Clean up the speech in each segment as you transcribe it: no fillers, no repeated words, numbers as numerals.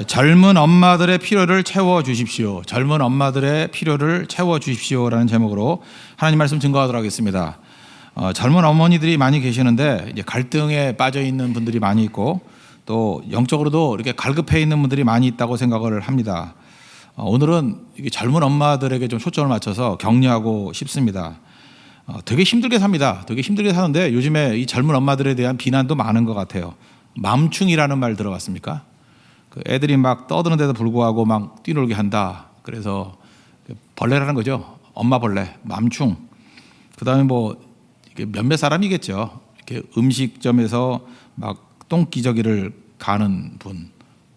젊은 엄마들의 필요를 채워주십시오. 젊은 엄마들의 필요를 채워주십시오라는 제목으로 하나님 말씀 증거하도록 하겠습니다. 젊은 어머니들이 많이 계시는데 이제 갈등에 빠져 있는 분들이 많이 있고 또 영적으로도 이렇게 갈급해 있는 분들이 많이 있다고 생각을 합니다. 오늘은 이게 젊은 엄마들에게 좀 초점을 맞춰서 격려하고 싶습니다. 되게 힘들게 삽니다. 되게 힘들게 사는데 요즘에 이 젊은 엄마들에 대한 비난도 많은 것 같아요. 맘충이라는 말 들어봤습니까? 애들이 막 떠드는데도 불구하고 막 뛰놀게 한다. 그래서 벌레라는 거죠. 엄마 벌레, 맘충. 그다음에 뭐 몇몇 사람이겠죠. 이렇게 음식점에서 막 똥기저귀를 가는 분.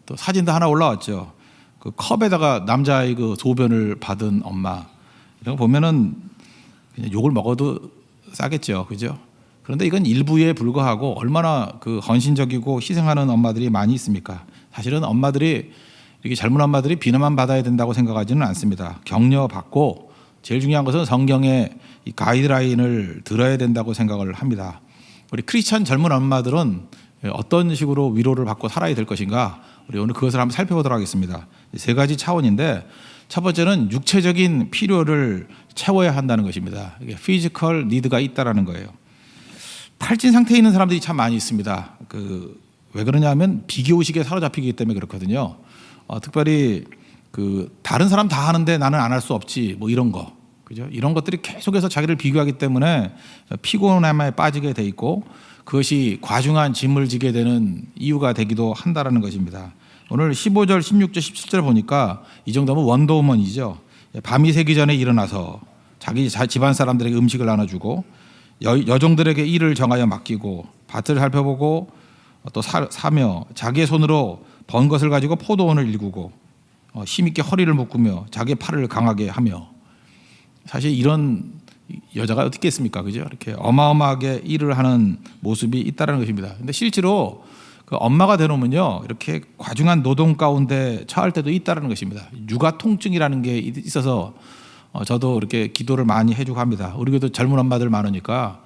또 사진도 하나 올라왔죠. 그 컵에다가 남자아이 그 소변을 받은 엄마. 이런 거 보면은 그냥 욕을 먹어도 싸겠죠. 그죠? 그런데 이건 일부에 불과하고 얼마나 그 헌신적이고 희생하는 엄마들이 많이 있습니까? 사실은 엄마들이 이렇게 젊은 엄마들이 비난만 받아야 된다고 생각하지는 않습니다. 격려받고 제일 중요한 것은 성경의 이 가이드라인을 들어야 된다고 생각을 합니다. 우리 크리스천 젊은 엄마들은 어떤 식으로 위로를 받고 살아야 될 것인가? 우리 오늘 그것을 한번 살펴보도록 하겠습니다. 세 가지 차원인데 첫 번째는 육체적인 필요를 채워야 한다는 것입니다. 이게 피지컬 니드가 있다라는 거예요. 탈진 상태에 있는 사람들이 참 많이 있습니다. 왜 그러냐면 비교의식에 사로잡히기 때문에 그렇거든요. 특별히 다른 사람 다 하는데 나는 안 할 수 없지 뭐 이런 거, 그죠? 이런 것들이 계속해서 자기를 비교하기 때문에 피곤함에 빠지게 돼 있고 그것이 과중한 짐을 지게 되는 이유가 되기도 한다라는 것입니다. 오늘 15절, 16절, 17절 보니까 이 정도면 원더우먼이죠. 밤이 새기 전에 일어나서 자기 집안 사람들에게 음식을 나눠주고 여종들에게 일을 정하여 맡기고 밭을 살펴보고 또 사며 자기의 손으로 번 것을 가지고 포도원을 일구고 힘있게 허리를 묶으며 자기의 팔을 강하게 하며. 사실 이런 여자가 어떻게 있습니까? 그죠? 이렇게 어마어마하게 일을 하는 모습이 있다는 것입니다. 근데 실제로 그 엄마가 되놓으면요 이렇게 과중한 노동 가운데 처할 때도 있다는 것입니다. 육아 통증이라는 게 있어서 저도 이렇게 기도를 많이 해주고 합니다. 우리 교도 젊은 엄마들 많으니까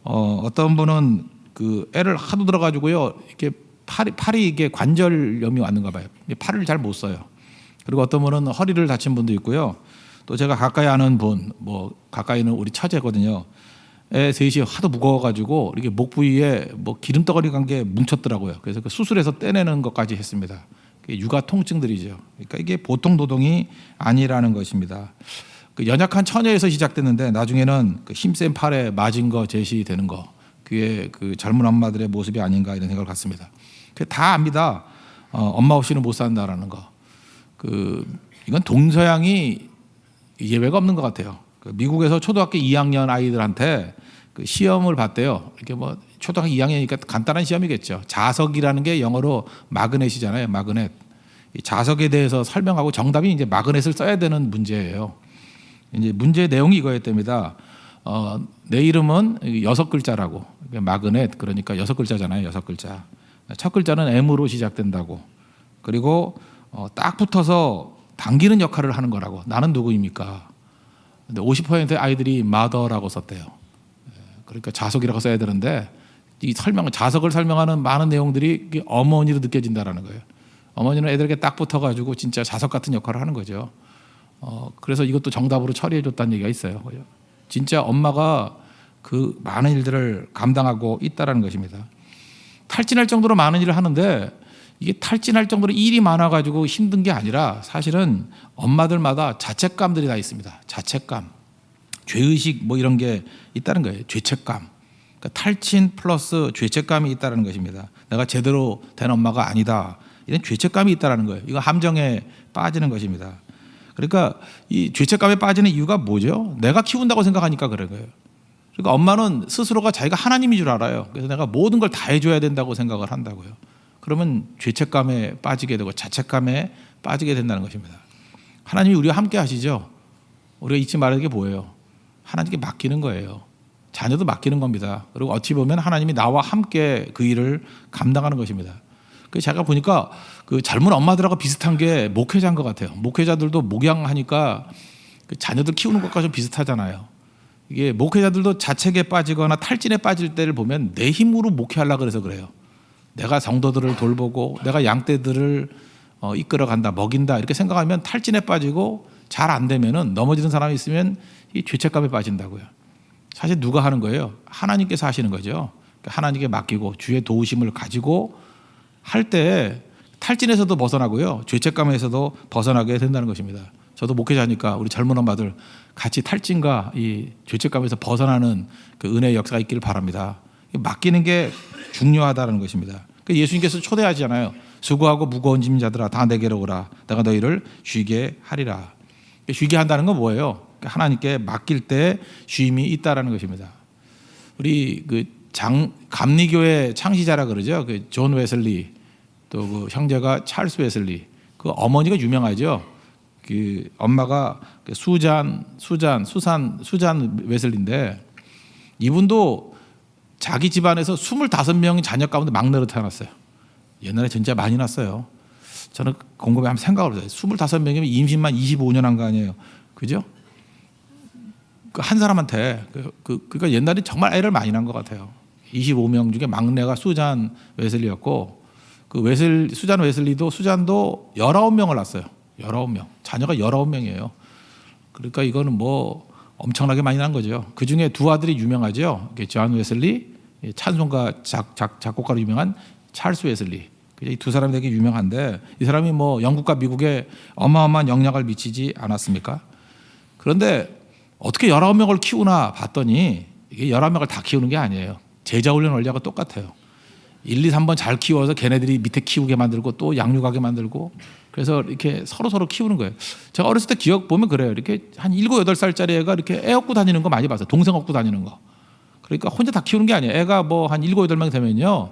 어떤 분은 그 애를 하도 들어가지고요 이렇게 팔이 이게 관절염이 왔는가 봐요. 팔을 잘 못 써요. 그리고 어떤 분은 허리를 다친 분도 있고요. 또 제가 가까이 아는 분, 뭐 가까이는 우리 처제거든요. 애 셋이 하도 무거워가지고 이렇게 목 부위에 뭐 기름덩어리 간 게 뭉쳤더라고요. 그래서 그 수술해서 떼내는 것까지 했습니다. 육아 통증들이죠. 그러니까 이게 보통 노동이 아니라는 것입니다. 그 연약한 처녀에서 시작됐는데 나중에는 그 힘센 팔에 맞은 거 제시되는 거, 그게 그 젊은 엄마들의 모습이 아닌가 이런 생각을 갖습니다. 다 압니다. 엄마 없이는 못 산다라는 거. 이건 동서양이 예외가 없는 것 같아요. 미국에서 초등학교 2학년 아이들한테 그 시험을 봤대요. 이렇게 뭐 초등학교 2학년이니까 간단한 시험이겠죠. 자석이라는 게 영어로 마그넷이잖아요. 마그넷. 이 자석에 대해서 설명하고 정답이 이제 마그넷을 써야 되는 문제예요. 이제 문제 내용이 이거였답니다. 내 이름은 6글자라고. 마그넷, 그러니까 6글자잖아요. 6글자. 첫 글자는 M으로 시작된다고. 그리고 딱 붙어서 당기는 역할을 하는 거라고. 나는 누구입니까? 근데 50%의 아이들이 mother라고 썼대요. 그러니까 자석이라고 써야 되는데 이 자석을 설명하는 많은 내용들이 어머니로 느껴진다라는 거예요. 어머니는 애들에게 딱 붙어가지고 진짜 자석 같은 역할을 하는 거죠. 그래서 이것도 정답으로 처리해 줬다는 얘기가 있어요. 진짜 엄마가 그 많은 일들을 감당하고 있다라는 것입니다. 탈진할 정도로 많은 일을 하는데 이게 탈진할 정도로 일이 많아가지고 힘든 게 아니라 사실은 엄마들마다 자책감들이 다 있습니다. 자책감, 죄의식 뭐 이런 게 있다는 거예요. 죄책감. 그러니까 탈진 플러스 죄책감이 있다는 것입니다. 내가 제대로 된 엄마가 아니다. 이런 죄책감이 있다는 거예요. 이거 함정에 빠지는 것입니다. 그러니까 이 죄책감에 빠지는 이유가 뭐죠? 내가 키운다고 생각하니까 그런 거예요. 그러니까 엄마는 스스로가 자기가 하나님인 줄 알아요. 그래서 내가 모든 걸 다 해줘야 된다고 생각을 한다고요. 그러면 죄책감에 빠지게 되고 자책감에 빠지게 된다는 것입니다. 하나님이 우리와 함께 하시죠. 우리가 잊지 말아야 될 게 뭐예요? 하나님께 맡기는 거예요. 자녀도 맡기는 겁니다. 그리고 어찌 보면 하나님이 나와 함께 그 일을 감당하는 것입니다. 그래서 제가 보니까 그 젊은 엄마들하고 비슷한 게 목회자인 것 같아요. 목회자들도 목양하니까 그 자녀들 키우는 것과 좀 비슷하잖아요. 이게 목회자들도 자책에 빠지거나 탈진에 빠질 때를 보면 내 힘으로 목회하려고 그래서 그래요. 내가 성도들을 돌보고 내가 양떼들을 이끌어간다, 먹인다 이렇게 생각하면 탈진에 빠지고 잘 안 되면은 넘어지는 사람이 있으면 이 죄책감에 빠진다고요. 사실 누가 하는 거예요? 하나님께서 하시는 거죠. 그러니까 하나님께 맡기고 주의 도우심을 가지고 할 때 탈진에서도 벗어나고요, 죄책감에서도 벗어나게 된다는 것입니다. 저도 목회자니까 우리 젊은 엄마들 같이 탈진과 이 죄책감에서 벗어나는 그 은혜의 역사가 있기를 바랍니다. 맡기는 게 중요하다는 것입니다. 예수님께서 초대하잖아요. 수고하고 무거운 짐 자들아 다 내게로 오라. 내가 너희를 쉬게 하리라. 쉬게 한다는 건 뭐예요? 하나님께 맡길 때 쉼이 있다라는 것입니다. 우리 그 감리교회 창시자라 그러죠. 그 존 웨슬리, 또 그 형제가 찰스 웨슬리. 그 어머니가 유명하죠. 그 엄마가 수잔 웨슬리인데, 이분도 자기 집안에서 25명의 자녀 가운데 막내로 태어났어요. 옛날에 진짜 많이 났어요. 저는 곰곰이 한번 생각을 해요. 25명이면 임신만 25년 한 거 아니에요. 그죠? 한 사람한테 그러니까 옛날에 정말 애를 많이 낳은 것 같아요. 25명 중에 막내가 수잔 웨슬리였고, 수잔 웨슬리도 19명을 낳았어요. 19명. 자녀가 19명이에요. 그러니까 이거는 뭐 엄청나게 많이 난 거죠. 그 중에 두 아들이 유명하죠. 존 웨슬리, 찬송가 작곡가로 유명한 찰스 웨슬리. 이 두 사람이 되게 유명한데, 이 사람이 뭐 영국과 미국에 어마어마한 영향을 미치지 않았습니까? 그런데 어떻게 19명을 키우나 봤더니 이게 19명을 다 키우는 게 아니에요. 제자 훈련 원리하고 똑같아요. 1, 2, 3번 잘 키워서 걔네들이 밑에 키우게 만들고 또 양육하게 만들고, 그래서 이렇게 서로 키우는 거예요. 제가 어렸을 때 기억 보면 그래요. 이렇게 한 7, 8살짜리 애가 이렇게 애 업고 다니는 거 많이 봤어요. 동생 업고 다니는 거. 그러니까 혼자 다 키우는 게 아니에요. 애가 뭐 한 7, 8명 되면요,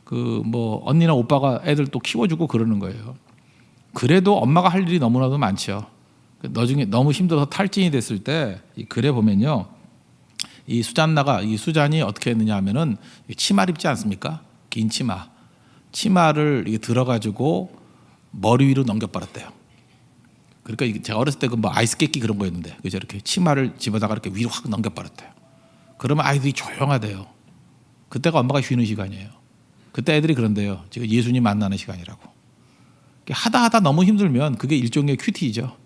그 뭐 언니나 오빠가 애들 또 키워주고 그러는 거예요. 그래도 엄마가 할 일이 너무나도 많죠. 나중에 너무 힘들어서 탈진이 됐을 때 이 글에 보면요, 이 수잔이 어떻게 했느냐 하면은 치마를 입지 않습니까? 긴 치마를 이게 들어가지고 머리 위로 넘겨버렸대요. 그러니까 제가 어렸을 때 그 뭐 아이스 깨끼 그런 거였는데, 그죠? 이렇게 치마를 집어다가 이렇게 위로 확 넘겨버렸대요. 그러면 아이들이 조용하대요. 그때가 엄마가 쉬는 시간이에요. 그때 애들이 그런데요, 지금 예수님 만나는 시간이라고. 하다 너무 힘들면 그게 일종의 큐티죠.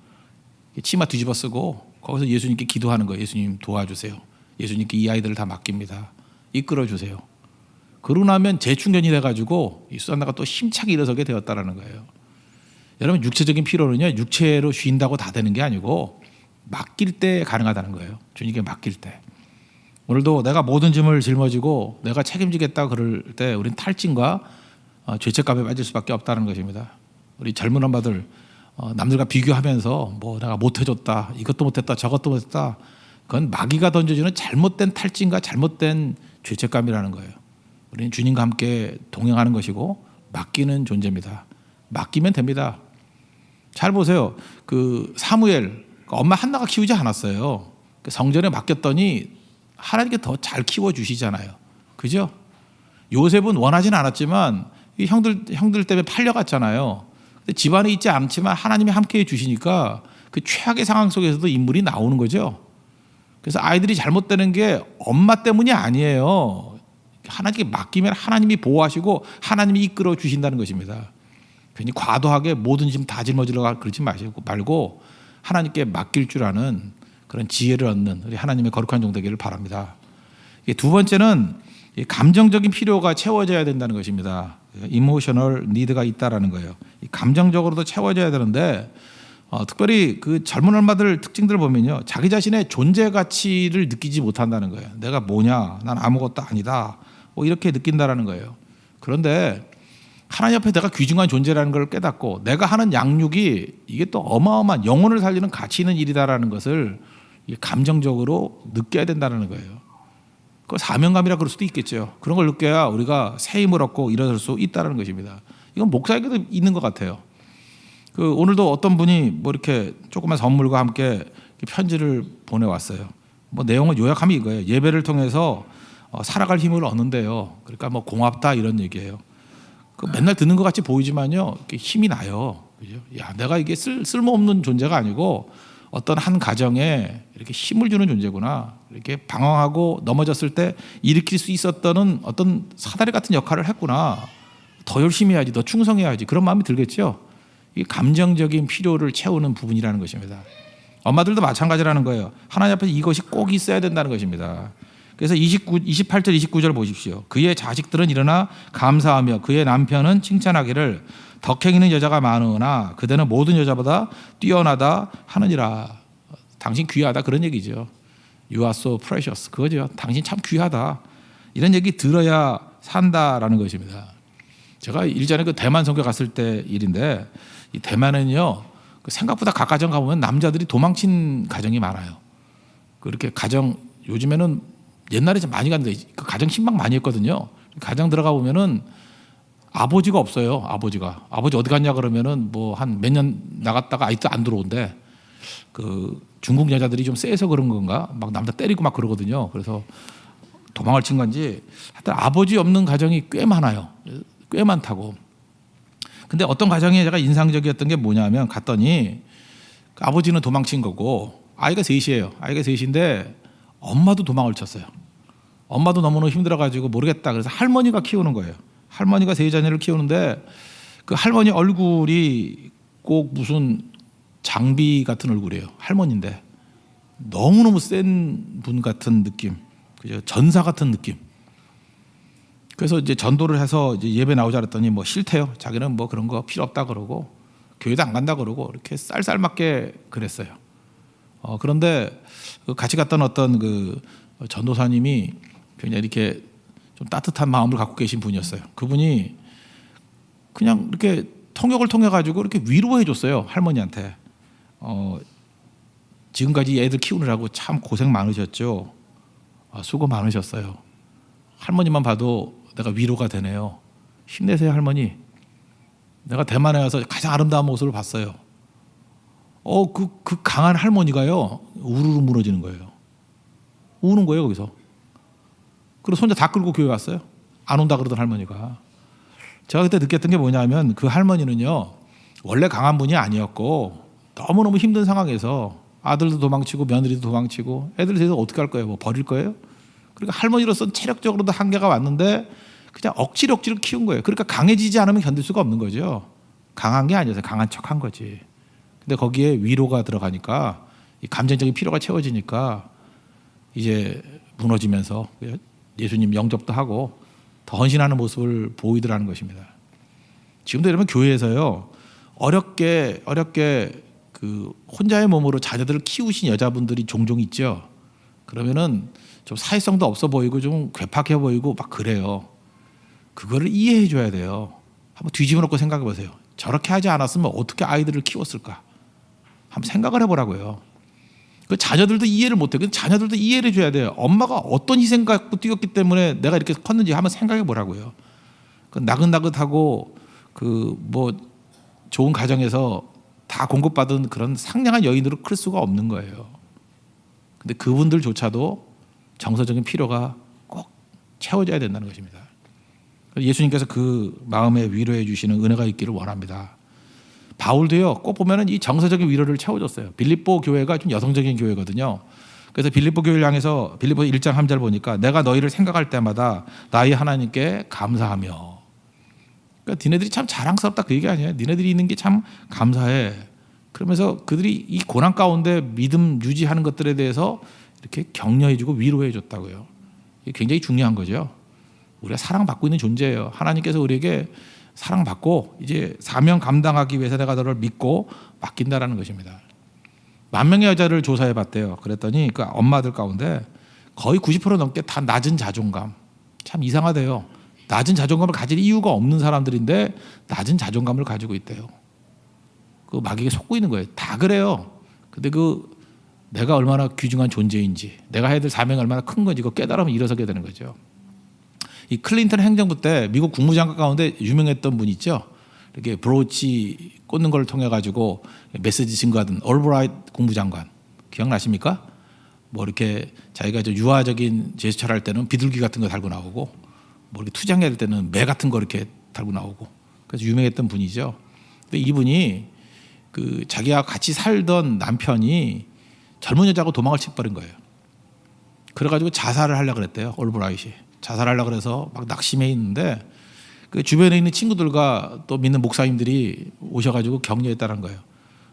치마 뒤집어 쓰고 거기서 예수님께 기도하는 거예요. 예수님 도와주세요. 예수님께 이 아이들을 다 맡깁니다. 이끌어 주세요. 그러고 나면 재충전이 돼가지고 이 수잔나가 또 힘차게 일어서게 되었다라는 거예요. 여러분, 육체적인 피로는요, 육체로 쉰다고 다 되는 게 아니고 맡길 때 가능하다는 거예요. 주님께 맡길 때. 오늘도 내가 모든 짐을 짊어지고 내가 책임지겠다 그럴 때 우린 탈진과 죄책감에 빠질 수밖에 없다는 것입니다. 우리 젊은 엄마들 남들과 비교하면서 뭐 내가 못해줬다, 이것도 못했다, 저것도 못했다, 그건 마귀가 던져주는 잘못된 탈진과 잘못된 죄책감이라는 거예요. 우리는 주님과 함께 동행하는 것이고 맡기는 존재입니다. 맡기면 됩니다. 잘 보세요. 그 사무엘, 엄마 한나가 키우지 않았어요. 성전에 맡겼더니 하나님께 더 잘 키워주시잖아요. 그죠? 요셉은 원하지는 않았지만 이 형들 때문에 팔려갔잖아요. 근데 집안에 있지 않지만 하나님이 함께해 주시니까 그 최악의 상황 속에서도 인물이 나오는 거죠. 그래서 아이들이 잘못되는 게 엄마 때문이 아니에요. 하나님께 맡기면 하나님이 보호하시고 하나님이 이끌어 주신다는 것입니다. 괜히 과도하게 모든 짐 다 짊어지려고 그러지 말고 하나님께 맡길 줄 아는 그런 지혜를 얻는 우리 하나님의 거룩한 종 되기를 바랍니다. 두 번째는 감정적인 필요가 채워져야 된다는 것입니다. 이모셔널 니드가 있다라는 거예요. 감정적으로도 채워져야 되는데, 특별히 그 젊은 엄마들 특징들을 보면요, 자기 자신의 존재 가치를 느끼지 못한다는 거예요. 내가 뭐냐, 난 아무것도 아니다, 뭐 이렇게 느낀다라는 거예요. 그런데 하나님 앞에 내가 귀중한 존재라는 걸 깨닫고 내가 하는 양육이 이게 또 어마어마한 영혼을 살리는 가치 있는 일이다라는 것을 감정적으로 느껴야 된다는 거예요. 그 사명감이라 그럴 수도 있겠죠. 그런 걸 느껴야 우리가 새 힘을 얻고 일어설 수 있다는 것입니다. 이건 목사에게도 있는 것 같아요. 그 오늘도 어떤 분이 뭐 이렇게 조그만 선물과 함께 편지를 보내왔어요. 뭐 내용을 요약하면 이거예요. 예배를 통해서 살아갈 힘을 얻는데요. 그러니까 뭐 고맙다 이런 얘기예요. 그 맨날 듣는 것 같이 보이지만요, 힘이 나요. 그죠? 야, 내가 이게 쓸모없는 존재가 아니고 어떤 한 가정에 이렇게 힘을 주는 존재구나. 이렇게 방황하고 넘어졌을 때 일으킬 수 있었던 어떤 사다리 같은 역할을 했구나. 더 열심히 해야지, 더 충성해야지, 그런 마음이 들겠죠. 이 감정적인 필요를 채우는 부분이라는 것입니다. 엄마들도 마찬가지라는 거예요. 하나님 앞에 이것이 꼭 있어야 된다는 것입니다. 그래서 28절 29절 보십시오. 그의 자식들은 일어나 감사하며 그의 남편은 칭찬하기를 덕행이는 여자가 많으나 그대는 모든 여자보다 뛰어나다 하느니라. 당신 귀하다 그런 얘기죠. You are so precious. 그거죠. 당신 참 귀하다. 이런 얘기 들어야 산다라는 것입니다. 제가 일전에 그 대만 선교 갔을 때 일인데 이 대만은요 생각보다 각 가정 가보면 남자들이 도망친 가정이 많아요. 그렇게 가정 요즘에는 옛날에 좀 많이 갔는데 그 가정 신방 많이 했거든요. 가정 들어가 보면은 아버지가 없어요. 아버지 어디 갔냐 그러면은 뭐 한 몇 년 나갔다가 아직도 안 들어온대. 그 중국 여자들이 좀 세서 그런 건가? 막 남자 때리고 막 그러거든요. 그래서 도망을 친 건지 하여튼 아버지 없는 가정이 꽤 많아요. 꽤 많다고. 근데 어떤 가정에 제가 인상적이었던 게 뭐냐면 갔더니 아버지는 도망친 거고 아이가 셋이에요. 아이가 셋인데 엄마도 도망을 쳤어요. 엄마도 너무너무 힘들어가지고 모르겠다. 그래서 할머니가 키우는 거예요. 할머니가 세 자녀를 키우는데 그 할머니 얼굴이 꼭 무슨 장비 같은 얼굴이에요. 할머니인데 너무너무 센 분 같은 느낌, 그죠? 전사 같은 느낌. 그래서 이제 전도를 해서 이제 예배 나오자 그랬더니 뭐 싫대요. 자기는 뭐 그런 거 필요 없다 그러고 교회도 안 간다 그러고 이렇게 쌀쌀맞게 그랬어요. 그런데 같이 갔던 어떤 그 전도사님이 굉장히 이렇게 좀 따뜻한 마음을 갖고 계신 분이었어요. 그분이 그냥 이렇게 통역을 통해 가지고 이렇게 위로해 줬어요. 할머니한테. 지금까지 애들 키우느라고 참 고생 많으셨죠. 수고 많으셨어요. 할머니만 봐도 내가 위로가 되네요. 힘내세요 할머니. 내가 대만에 와서 가장 아름다운 모습을 봤어요. 그 강한 할머니가요 우르르 무너지는 거예요. 우는 거예요 거기서. 그리고 손자 다 끌고 교회 왔어요. 안 온다 그러던 할머니가. 제가 그때 느꼈던 게 뭐냐면 그 할머니는요 원래 강한 분이 아니었고 너무너무 힘든 상황에서 아들도 도망치고 며느리도 도망치고 애들 셋을 어떻게 할 거예요? 뭐 버릴 거예요? 그러니까 할머니로서는 체력적으로도 한계가 왔는데 그냥 억지로 키운 거예요. 그러니까 강해지지 않으면 견딜 수가 없는 거죠. 강한 게 아니어서 강한 척한 거지. 근데 거기에 위로가 들어가니까 이 감정적인 필요가 채워지니까 이제 무너지면서 예수님 영접도 하고 더 헌신하는 모습을 보이더라는 것입니다. 지금도 이러면 교회에서요 어렵게 그 혼자의 몸으로 자녀들을 키우신 여자분들이 종종 있죠. 그러면은 좀 사회성도 없어 보이고 좀 괴팍해 보이고 막 그래요. 그거를 이해해 줘야 돼요. 한번 뒤집어 놓고 생각해 보세요. 저렇게 하지 않았으면 어떻게 아이들을 키웠을까? 한번 생각을 해보라고요. 그 자녀들도 이해를 못해요. 그 자녀들도 이해를 줘야 돼요. 엄마가 어떤 희생 갖고 뛰었기 때문에 내가 이렇게 컸는지 한번 생각해 보라고요. 그 나긋나긋하고 그 뭐 좋은 가정에서 다 공급받은 그런 상냥한 여인으로 클 수가 없는 거예요. 근데 그분들조차도 정서적인 필요가 꼭 채워져야 된다는 것입니다. 예수님께서 그 마음에 위로해 주시는 은혜가 있기를 원합니다. 바울도요, 꼭 보면은 이 정서적인 위로를 채워줬어요. 빌립보 교회가 좀 여성적인 교회거든요. 그래서 빌립보 교회를 향해서 빌립보 1장 3절 보니까 내가 너희를 생각할 때마다 나의 하나님께 감사하며. 그러니까 니네들이 참 자랑스럽다 그 얘기 아니에요. 니네들이 있는 게 참 감사해. 그러면서 그들이 이 고난 가운데 믿음 유지하는 것들에 대해서 이렇게 격려해주고 위로해줬다고요. 이게 굉장히 중요한 거죠. 우리가 사랑받고 있는 존재예요. 하나님께서 우리에게 사랑받고 이제 사명 감당하기 위해서 내가 너를 믿고 맡긴다라는 것입니다. 10,000명의 여자를 조사해봤대요. 그랬더니 그 엄마들 가운데 거의 90% 넘게 다 낮은 자존감. 참 이상하대요. 낮은 자존감을 가질 이유가 없는 사람들인데 낮은 자존감을 가지고 있대요. 그 마귀에게 속고 있는 거예요. 다 그래요. 근데 그 내가 얼마나 귀중한 존재인지, 내가 해야 될 사명이 얼마나 큰 건지 그거 깨달으면 일어서게 되는 거죠. 이 클린턴 행정부 때 미국 국무장관 가운데 유명했던 분 있죠. 이렇게 브로치 꽂는 걸 통해 가지고 메시지 증거하던 올브라이트 국무장관 기억나십니까? 뭐 이렇게 자기가 좀 유화적인 제스처를 할 때는 비둘기 같은 거 달고 나오고, 뭐 이렇게 투쟁해야 될 때는 매 같은 거 이렇게 달고 나오고, 그래서 유명했던 분이죠. 근데 이분이 그 자기와 같이 살던 남편이 젊은 여자하고 도망을 쳐버린 거예요. 그래가지고 자살을 하려고 그랬대요. 올브라이트이 자살하려고 그래서 막 낙심해 있는데 그 주변에 있는 친구들과 또 믿는 목사님들이 오셔가지고 격려했다는 거예요.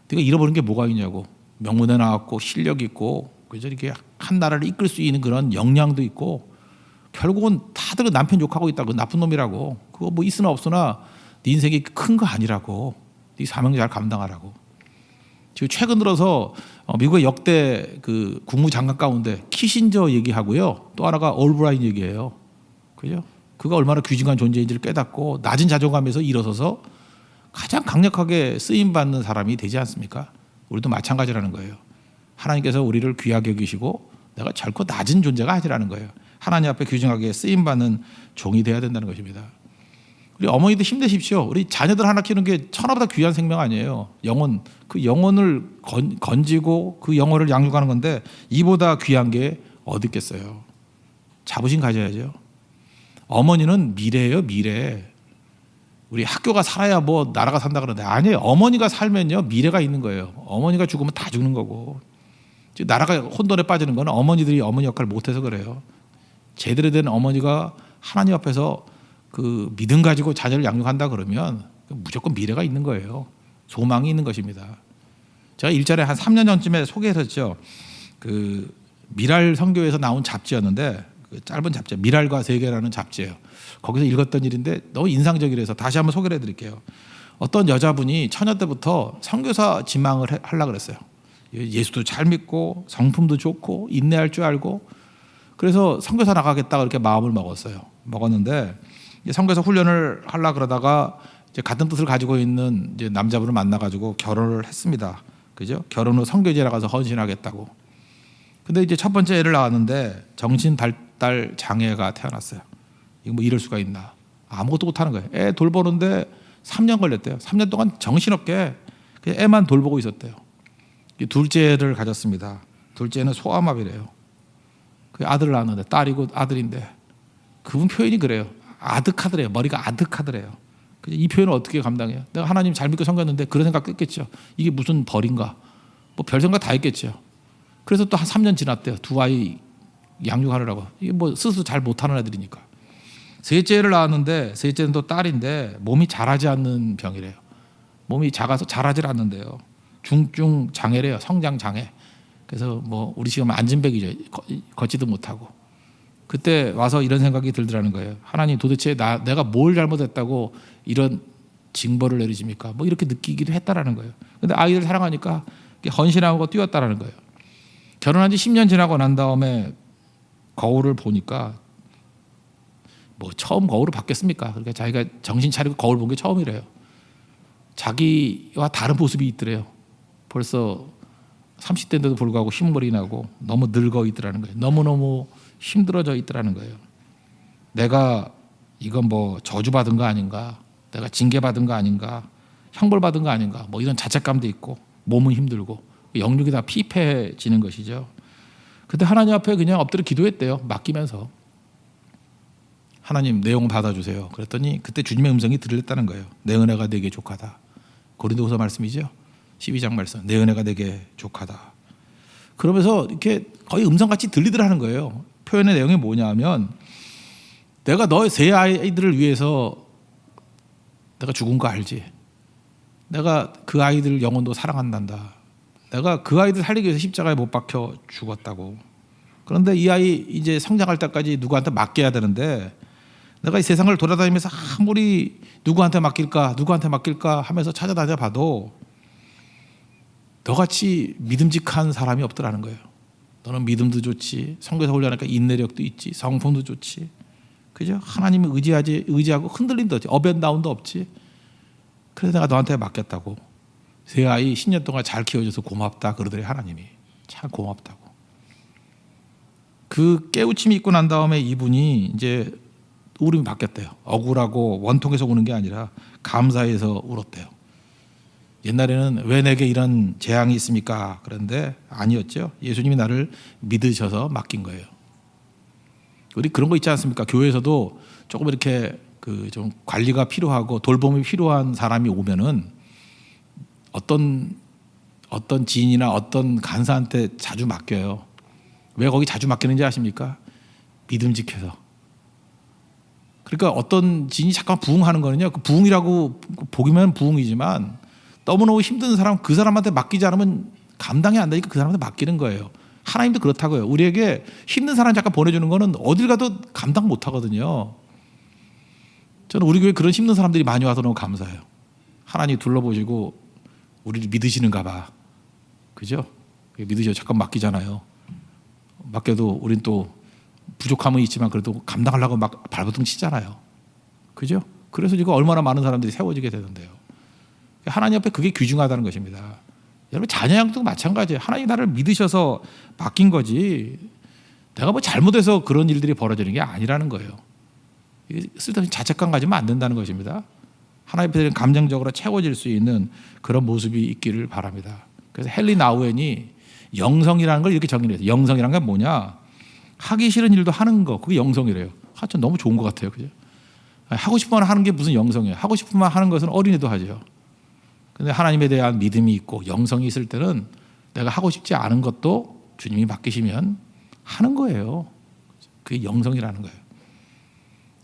네가 잃어버린 게 뭐가 있냐고. 명문에 나왔고 실력 있고 그래서 이렇게 한 나라를 이끌 수 있는 그런 역량도 있고 결국은 다들 남편 욕하고 있다. 그 나쁜 놈이라고. 그거 뭐 있으나 없으나 네 인생이 큰 거 아니라고. 네 사명 잘 감당하라고. 지금 최근 들어서 미국의 역대 그 국무장관 가운데 키신저 얘기하고요. 또 하나가 올브라이트 얘기해요. 그죠? 그가 얼마나 귀중한 존재인지를 깨닫고 낮은 자존감에서 일어서서 가장 강력하게 쓰임 받는 사람이 되지 않습니까? 우리도 마찬가지라는 거예요. 하나님께서 우리를 귀하게 여기시고 내가 결코 낮은 존재가 아니라는 거예요. 하나님 앞에 귀중하게 쓰임 받는 종이 돼야 된다는 것입니다. 우리 어머니도 힘내십시오. 우리 자녀들 하나 키우는 게 천하보다 귀한 생명 아니에요. 영혼, 그 영혼을 건지고 그 영혼을 양육하는 건데 이보다 귀한 게 어디 있겠어요. 자부심 가져야죠. 어머니는 미래예요, 미래. 우리 학교가 살아야 뭐 나라가 산다 그러는데 아니에요. 어머니가 살면요 미래가 있는 거예요. 어머니가 죽으면 다 죽는 거고. 나라가 혼돈에 빠지는 건 어머니들이 어머니 역할을 못해서 그래요. 제대로 된 어머니가 하나님 앞에서 그 믿음 가지고 자녀를 양육한다 그러면 무조건 미래가 있는 거예요. 소망이 있는 것입니다. 제가 일전에 한 3년 전쯤에 소개했었죠. 그 미랄 선교에서 나온 잡지였는데 그 짧은 잡지, 미랄과 세계라는 잡지예요. 거기서 읽었던 일인데 너무 인상적이라서 다시 한번 소개를 해드릴게요. 어떤 여자분이 처녀 때부터 선교사 지망을 하려고 그랬어요. 예수도 잘 믿고 성품도 좋고 인내할 줄 알고 그래서 선교사 나가겠다 그렇게 마음을 먹었어요. 먹었는데 선교사 훈련을 하려고 그러다가 이제 같은 뜻을 가지고 있는 이제 남자분을 만나가지고 결혼을 했습니다. 그죠? 결혼 후 선교지에 나가서 헌신하겠다고. 근데 이제 첫 번째 애를 낳았는데 정신 발달 장애가 태어났어요. 이거 뭐 이럴 수가 있나? 아무것도 못하는 거예요. 애 돌보는데 3년 걸렸대요. 3년 동안 정신없게 그냥 애만 돌보고 있었대요. 둘째를 가졌습니다. 둘째는 소아마비래요. 그 아들을 낳았는데 딸이고 아들인데 그분 표현이 그래요. 아득하더래요. 머리가 아득하더래요. 이 표현을 어떻게 감당해요? 내가 하나님 잘 믿고 섬겼는데 그런 생각 했겠죠. 이게 무슨 벌인가? 뭐 별 생각 다 했겠죠. 그래서 또 한 3년 지났대요. 두 아이 양육하느라고. 이게 뭐 스스로 잘 못하는 애들이니까. 셋째를 낳았는데 셋째는 또 딸인데 몸이 자라지 않는 병이래요. 몸이 작아서 자라질 않는데요. 중증 장애래요. 성장 장애. 그래서 뭐 우리 지금 안진백이죠. 걷지도 못하고. 그때 와서 이런 생각이 들더라는 거예요. 하나님 도대체 내가 뭘 잘못했다고 이런 징벌을 내리십니까? 뭐 이렇게 느끼기도 했다라는 거예요. 근데 아이들 사랑하니까 헌신하고 뛰었다라는 거예요. 결혼한 지 10년 지나고 난 다음에 거울을 보니까 뭐 처음 거울을 봤겠습니까? 그러니까 자기가 정신 차리고 거울 본 게 처음이래요. 자기와 다른 모습이 있더래요. 벌써 30대인데도 불구하고 흰머리 나고 너무 늙어 있더라는 거예요. 너무너무 힘들어져 있더라는 거예요. 내가 이건 뭐 저주받은 거 아닌가? 내가 징계받은 거 아닌가? 형벌받은 거 아닌가? 뭐 이런 자책감도 있고 몸은 힘들고 영육이 다 피폐해지는 것이죠. 그때 하나님 앞에 그냥 엎드려 기도했대요. 맡기면서. 하나님 내용 받아주세요. 그랬더니 그때 주님의 음성이 들렸다는 거예요. 내 은혜가 내게 족하다. 고린도후서 말씀이죠. 12장 말씀. 내 은혜가 내게 족하다. 그러면서 이렇게 거의 음성같이 들리더라는 거예요. 표현의 내용이 뭐냐면 내가 너의 세 아이들을 위해서 내가 죽은 거 알지? 내가 그 아이들 영혼도 사랑한단다. 내가 그 아이들 살리기 위해서 십자가에 못 박혀 죽었다고. 그런데 이 아이 이제 성장할 때까지 누구한테 맡겨야 되는데 내가 이 세상을 돌아다니면서 아무리 누구한테 맡길까 하면서 찾아다녀 봐도 너같이 믿음직한 사람이 없더라는 거예요. 너는 믿음도 좋지, 성교사 훈련하니까 인내력도 있지, 성품도 좋지, 그죠? 하나님을 의지하고 흔들림도 없지, 업앤다운도 없지. 그래서 내가 너한테 맡겼다고. 세 아이 10년 동안 잘 키워줘서 고맙다 그러더래요. 하나님이 참 고맙다고. 그 깨우침이 있고 난 다음에 이분이 이제 울음이 바뀌었대요. 억울하고 원통해서 우는 게 아니라 감사해서 울었대요. 옛날에는 왜 내게 이런 재앙이 있습니까? 그런데 아니었죠. 예수님이 나를 믿으셔서 맡긴 거예요. 우리 그런 거 있지 않습니까? 교회에서도 조금 이렇게 그 좀 관리가 필요하고 돌봄이 필요한 사람이 오면은 어떤 지인이나 어떤 간사한테 자주 맡겨요. 왜 거기 자주 맡기는지 아십니까? 믿음직해서. 그러니까 어떤 진이 잠깐 부흥하는 거는요, 그 부흥이라고 보기면 부흥이지만 너무너무 힘든 사람, 그 사람한테 맡기지 않으면 감당이 안 되니까 그 사람한테 맡기는 거예요. 하나님도 그렇다고요. 우리에게 힘든 사람 잠깐 보내주는 거는 어딜 가도 감당 못 하거든요. 저는 우리 교회 그런 힘든 사람들이 많이 와서 너무 감사해요. 하나님 둘러보시고 우리를 믿으시는가 봐. 그죠? 믿으셔. 잠깐 맡기잖아요. 맡겨도 우린 또 부족함은 있지만 그래도 감당하려고 막 발버둥 치잖아요. 그죠? 그래서 지금 얼마나 많은 사람들이 세워지게 되는데요. 하나님 앞에 그게 귀중하다는 것입니다. 여러분 자녀 양도 마찬가지예요. 하나님 나를 믿으셔서 맡긴 거지 내가 뭐 잘못해서 그런 일들이 벌어지는 게 아니라는 거예요. 쓸데없이 자책감 가지면 안 된다는 것입니다. 하나님 앞에 감정적으로 채워질 수 있는 그런 모습이 있기를 바랍니다. 그래서 헨리 나우엔이 영성이라는 걸 이렇게 정의를 해요. 영성이라는 게 뭐냐? 하기 싫은 일도 하는 거, 그게 영성이래요. 하여튼 너무 좋은 것 같아요. 그죠? 하고 싶으면 하는 게 무슨 영성이에요? 하고 싶으면 하는 것은 어린애도 하죠. 근데 하나님에 대한 믿음이 있고 영성이 있을 때는 내가 하고 싶지 않은 것도 주님이 맡기시면 하는 거예요. 그게 영성이라는 거예요.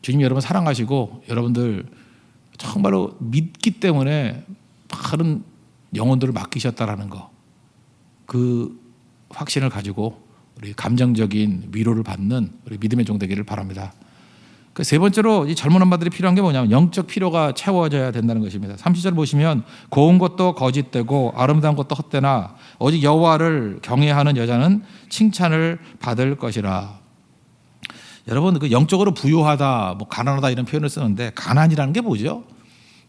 주님이 여러분 사랑하시고 여러분들 정말로 믿기 때문에 많은 영혼들을 맡기셨다라는 거, 그 확신을 가지고 우리 감정적인 위로를 받는 우리 믿음의 종 되기를 바랍니다. 그 세 번째로 이 젊은 엄마들이 필요한 게 뭐냐면 영적 필요가 채워져야 된다는 것입니다. 30절 보시면 고운 것도 거짓되고 아름다운 것도 헛되나 오직 여호와를 경외하는 여자는 칭찬을 받을 것이라. 여러분 그 영적으로 부유하다, 뭐 가난하다 이런 표현을 쓰는데 가난이라는 게 뭐죠?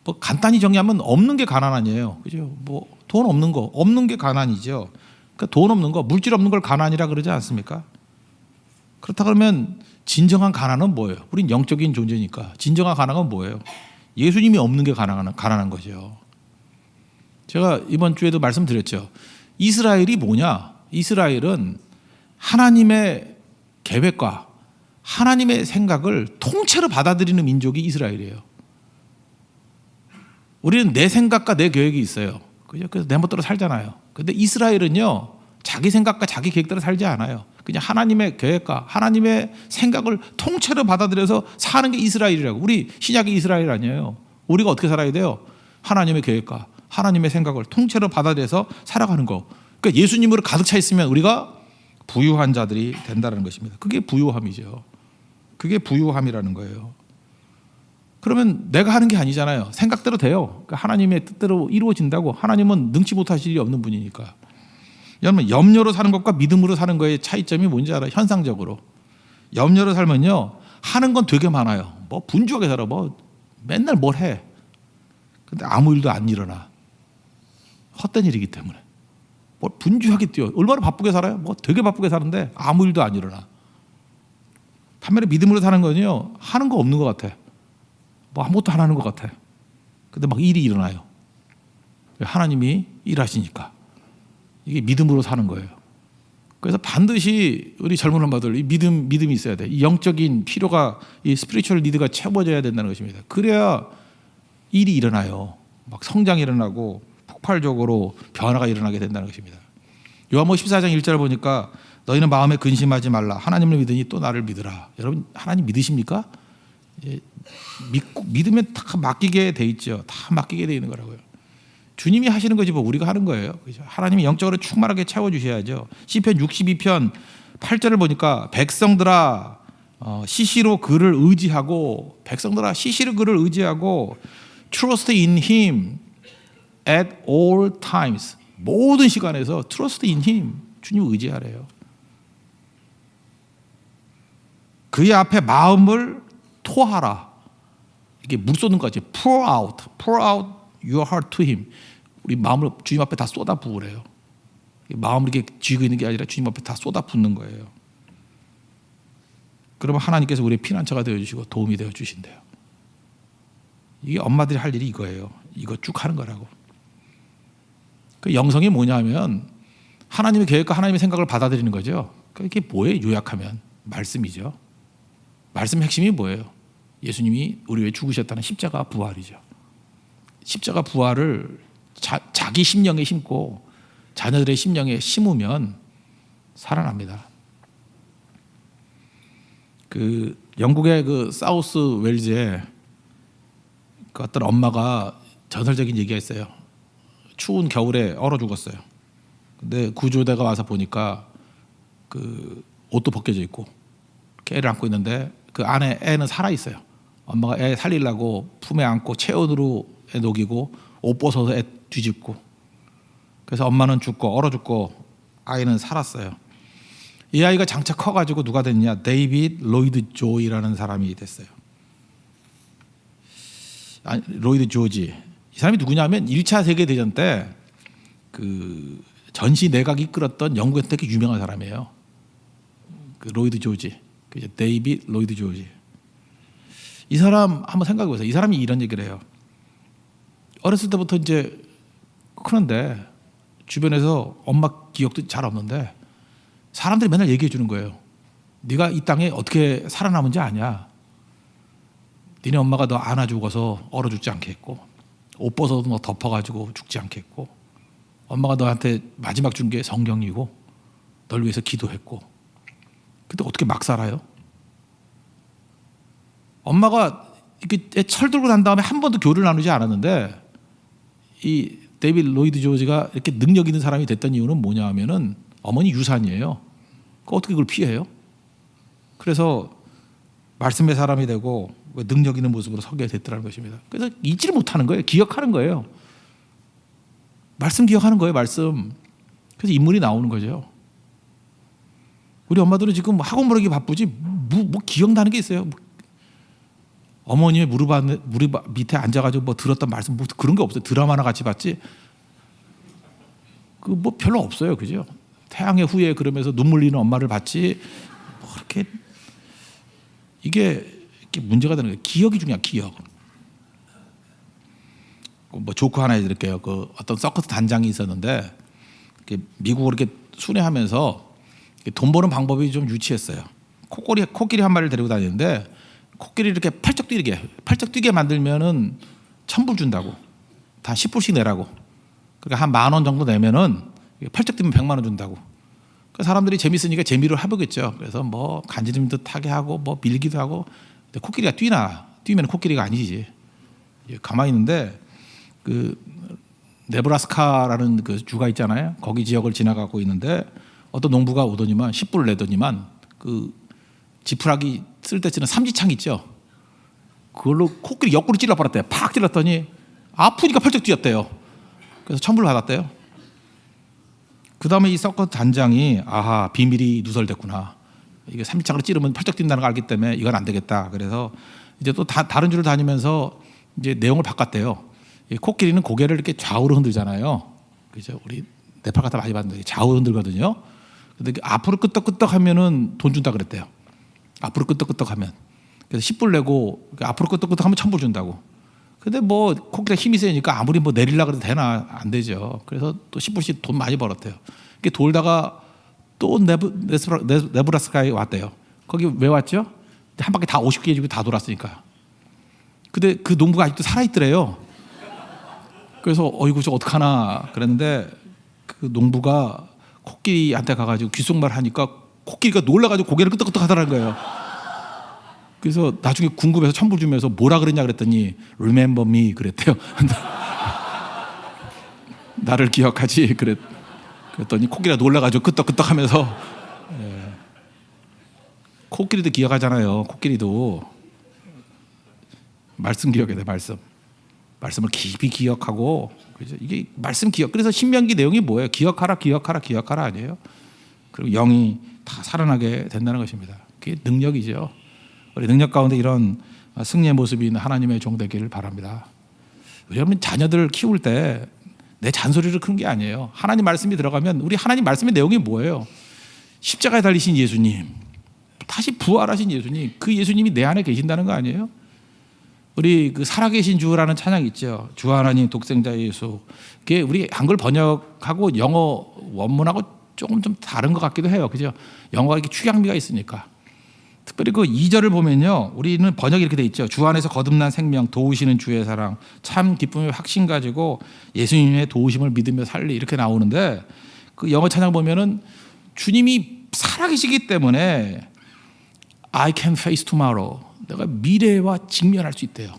뭐 간단히 정리하면 없는 게 가난 아니에요. 그죠? 뭐 돈 없는 거, 없는 게 가난이죠. 그러니까 돈 없는 거, 물질 없는 걸 가난이라 그러지 않습니까? 그렇다 그러면 진정한 가난은 뭐예요? 우린 영적인 존재니까 진정한 가난은 뭐예요? 예수님이 없는 게 가난한 거죠. 제가 이번 주에도 말씀드렸죠. 이스라엘이 뭐냐? 이스라엘은 하나님의 계획과 하나님의 생각을 통째로 받아들이는 민족이 이스라엘이에요. 우리는 내 생각과 내 계획이 있어요. 그래서 내 멋대로 살잖아요. 근데 이스라엘은요, 자기 생각과 자기 계획대로 살지 않아요. 그냥 하나님의 계획과 하나님의 생각을 통째로 받아들여서 사는 게 이스라엘이라고. 우리 신약의 이스라엘 아니에요. 우리가 어떻게 살아야 돼요? 하나님의 계획과 하나님의 생각을 통째로 받아들여서 살아가는 거. 그러니까 예수님으로 가득 차 있으면 우리가 부유한 자들이 된다는 것입니다. 그게 부유함이죠. 그게 부유함이라는 거예요. 그러면 내가 하는 게 아니잖아요. 생각대로 돼요. 그러니까 하나님의 뜻대로 이루어진다고. 하나님은 능치 못하실 일이 없는 분이니까. 여러분 염려로 사는 것과 믿음으로 사는 거의 차이점이 뭔지 알아요? 현상적으로 염려로 살면요 하는 건 되게 많아요. 뭐 분주하게 살아. 뭐 맨날 뭘 해. 근데 아무 일도 안 일어나. 헛된 일이기 때문에. 뭘 분주하게 뛰어. 얼마나 바쁘게 살아요? 뭐 되게 바쁘게 사는데 아무 일도 안 일어나. 반면에 믿음으로 사는 거는요 하는 거 없는 것 같아. 뭐 아무것도 안 하는 것 같아. 근데 막 일이 일어나요. 하나님이 일하시니까. 이게 믿음으로 사는 거예요. 그래서 반드시 우리 젊은 엄마들 이 믿음이 있어야 돼. 이 영적인 필요가 이 스피리추얼 니드가 채워져야 된다는 것입니다. 그래야 일이 일어나요. 막 성장이 일어나고 폭발적으로 변화가 일어나게 된다는 것입니다. 요한복음 14장 1절을 보니까 너희는 마음에 근심하지 말라. 하나님을 믿으니 또 나를 믿으라. 여러분 하나님 믿으십니까? 믿으면 다 맡기게 돼 있죠. 다 맡기게 돼 있는 거라고요. 주님이 하시는 거지 뭐 우리가 하는 거예요. 그렇죠? 하나님이 영적으로 충만하게 채워주셔야죠. 시편 62편 8절을 보니까 백성들아 시시로 그를 의지하고 백성들아 시시로 그를 의지하고 trust in him at all times. 모든 시간에서 trust in him. 주님 의지하래요. 그의 앞에 마음을 토하라. 이게 물 쏟는 거지. pour out your heart to him. 우리 마음을 주님 앞에 다 쏟아 부으래요. 마음을 이렇게 쥐고 있는 게 아니라 주님 앞에 다 쏟아 붓는 거예요. 그러면 하나님께서 우리의 피난처가 되어주시고 도움이 되어주신대요. 이게 엄마들이 할 일이 이거예요. 이거 쭉 하는 거라고. 그 영성이 뭐냐면 하나님의 계획과 하나님의 생각을 받아들이는 거죠. 그게 뭐예요? 요약하면 말씀이죠. 말씀의 핵심이 뭐예요? 예수님이 우리 위해 죽으셨다는 십자가 부활이죠. 십자가 부활을 자기 심령에 심고 자녀들의 심령에 심으면 살아납니다. 그 영국의 그 사우스 웨일즈에 그 어떤 엄마가 전설적인 얘기가 있어요. 추운 겨울에 얼어 죽었어요. 근데 구조대가 와서 보니까 그 옷도 벗겨져 있고 애를 안고 있는데 그 안에 애는 살아 있어요. 엄마가 애 살리려고 품에 안고 체온으로 애 녹이고 옷 벗어서 애 뒤집고, 그래서 엄마는 죽고 얼어 죽고 아이는 살았어요. 이 아이가 장차 커가지고 누가 됐냐? 데이빗 로이드 조이라는 사람이 됐어요. 로이드 조지. 이 사람이 누구냐면 1차 세계대전 때 그 전시 내각이 이끌었던 영국에서 되게 유명한 사람이에요. 그 로이드 조지. 데이빗 로이드 조지. 이 사람 한번 생각해 보세요. 이 사람이 이런 얘기를 해요. 어렸을 때부터 이제 크는데 주변에서 엄마 기억도 잘 없는데 사람들이 맨날 얘기해 주는 거예요. 네가 이 땅에 어떻게 살아남은지 아냐? 니네 엄마가 너 안아 죽어서 얼어 죽지 않게 했고, 옷 벗어도 너 덮어가지고 죽지 않게 했고, 엄마가 너한테 마지막 준 게 성경이고 널 위해서 기도했고, 근데 어떻게 막 살아요? 엄마가 이렇게 철 들고 난 다음에 한 번도 교류를 나누지 않았는데 이 데이빗 로이드 조지가 이렇게 능력 있는 사람이 됐던 이유는 뭐냐 하면은 어머니 유산이에요. 어떻게 그걸 피해요? 그래서 말씀의 사람이 되고 능력 있는 모습으로 서게 됐더라는 것입니다. 그래서 잊지를 못하는 거예요. 기억하는 거예요. 말씀 기억하는 거예요. 말씀. 그래서 인물이 나오는 거죠. 우리 엄마들은 지금 학원 보내기 바쁘지 뭐 기억나는 게 있어요. 어머니의 무릎 밑에 앉아가지고 뭐 들었던 말씀 뭐 그런 게 없어요. 드라마나 같이 봤지. 그 뭐 별로 없어요, 그죠? 태양의 후예 그러면서 눈물 흘리는 엄마를 봤지. 뭐 그렇게 이게 문제가 되는 거예요. 기억이 중요한 기억. 뭐 조크 하나 해드릴게요. 그 어떤 서커스 단장이 있었는데 미국으로 이렇게 순회하면서 돈 버는 방법이 좀 유치했어요. 코끼리 한 마리를 데리고 다니는데 코끼리 이렇게 팔쩍 뛰게 만들면은 1,000불 준다고. 다 10불씩 내라고. 그러니까 한 10,000원 정도 내면은 팔쩍 뛰면 100만 원 준다고. 그 사람들이 재밌으니까 재미를 해보겠죠. 그래서 뭐 간지럼도 타게 하고 뭐 밀기도 하고. 근데 코끼리가 뛰면 코끼리가 아니지. 가만히 있는데 그 네브라스카라는 그 주가 있잖아요. 거기 지역을 지나가고 있는데 어떤 농부가 오더니만 10불을 내더니만 그 지푸라기 쓸 때 쓰는 삼지창 있죠. 그걸로 코끼리 옆구리 찔러버렸대요. 팍 찔렀더니 아프니까 펄쩍 뛰었대요. 그래서 1,000불 받았대요. 그 다음에 이 서커스 단장이 아하 비밀이 누설됐구나. 이게 삼지창으로 찌르면 펄쩍 뛴다는 걸 알기 때문에 이건 안 되겠다. 그래서 이제 또 다른 주를 다니면서 이제 내용을 바꿨대요. 이 코끼리는 고개를 이렇게 좌우로 흔들잖아요. 그죠? 우리 네팔 갔다 많이 봤는데 좌우 흔들거든요. 근데 앞으로 끄떡끄떡 하면은 돈 준다 그랬대요. 앞으로 끄떡끄떡 하면. 그래서 10불 내고 앞으로 끄떡끄떡 하면 1,000불 준다고. 근데 뭐 코끼리가 힘이 세니까 아무리 뭐 내리려고 해도 되나 안 되죠. 그래서 또 10불씩 돈 많이 벌었대요. 이게 돌다가 또 네브라스카에 왔대요. 거기 왜 왔죠? 한 바퀴 다 50개 해주고 다 돌았으니까. 근데 그 농부가 아직도 살아있더래요. 그래서 어이구 저 어떡하나 그랬는데 그 농부가 코끼리한테 가가지고 귓속말 하니까 코끼리가 놀라가지고 고개를 끄덕끄덕 하더라는 거예요. 그래서 나중에 궁금해서 1,000불 주면서 뭐라 그랬냐 그랬더니 Remember me 그랬대요. 나를 기억하지 그랬더니 코끼리가 놀라가지고 끄덕끄덕 하면서 코끼리도 기억하잖아요. 코끼리도 말씀 기억해야 돼. 말씀을 깊이 기억하고 그죠? 이게 말씀 기억. 그래서 신명기 내용이 뭐예요? 기억하라 아니에요? 그리고 영이 다 살아나게 된다는 것입니다. 그게 능력이죠. 우리 능력 가운데 이런 승리의 모습이 있는 하나님의 종 되기를 바랍니다. 여러분 자녀들을 키울 때 내 잔소리를 크는 게 아니에요. 하나님 말씀이 들어가면 우리 하나님 말씀의 내용이 뭐예요? 십자가에 달리신 예수님, 다시 부활하신 예수님, 그 예수님이 내 안에 계신다는 거 아니에요? 우리 그 살아계신 주라는 찬양 있죠. 주 하나님 독생자 예수. 그게 우리 한글 번역하고 영어 원문하고 조금 좀 다른 것 같기도 해요. 그죠? 영어가 이렇게 축약미가 있으니까. 특별히 그 2절을 보면요. 우리는 번역이 이렇게 돼 있죠. 주 안에서 거듭난 생명, 도우시는 주의 사랑, 참 기쁨의 확신 가지고 예수님의 도우심을 믿으며 살리 이렇게 나오는데 그 영어 찬양 보면은 주님이 살아계시기 때문에 I can face tomorrow. 내가 미래와 직면할 수 있대요.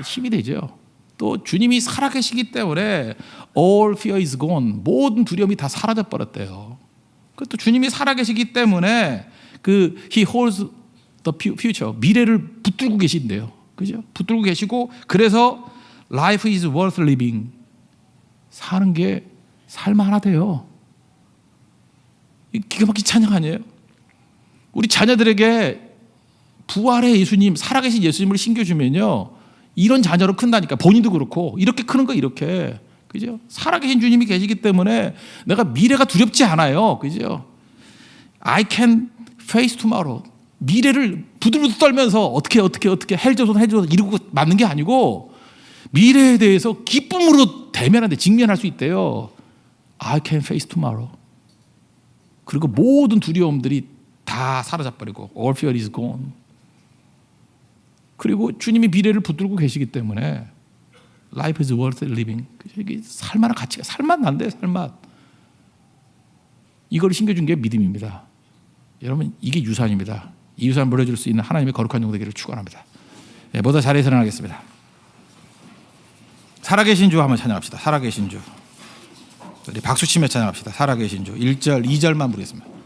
힘이 되죠. 또 주님이 살아계시기 때문에 all fear is gone. 모든 두려움이 다 사라져 버렸대요. 그것도 주님이 살아계시기 때문에 he holds the future. 미래를 붙들고 계신대요. 그죠? 붙들고 계시고 그래서 life is worth living. 사는 게 살만하대요. 기가 막힌 찬양 아니에요? 우리 자녀들에게 부활의 예수님, 살아계신 예수님을 신겨주면요, 이런 자녀로 큰다니까. 본인도 그렇고 이렇게 크는 거 이렇게. 그죠? 살아계신 주님이 계시기 때문에 내가 미래가 두렵지 않아요. 그죠? I can face tomorrow. 미래를 부들부들 떨면서 어떻게 헬조선 이러고 맞는 게 아니고 미래에 대해서 기쁨으로 대면한데 직면할 수 있대요. I can face tomorrow. 그리고 모든 두려움들이 다 사라져버리고 all fear is gone. 그리고 주님이 미래를 붙들고 계시기 때문에 life is worth living. 이게 살만한 가치가 살맛 난대요. 살맛. 이걸 신겨준 게 믿음입니다. 여러분 이게 유산입니다. 이 유산 물려줄 수 있는 하나님의 거룩한 종 되기를 축원합니다. 네, 모두 자리에서 일어나겠습니다. 살아계신 주 한번 찬양합시다. 살아계신 주. 우리 박수치며 찬양합시다. 살아계신 주. 1절 2절만 부르겠습니다.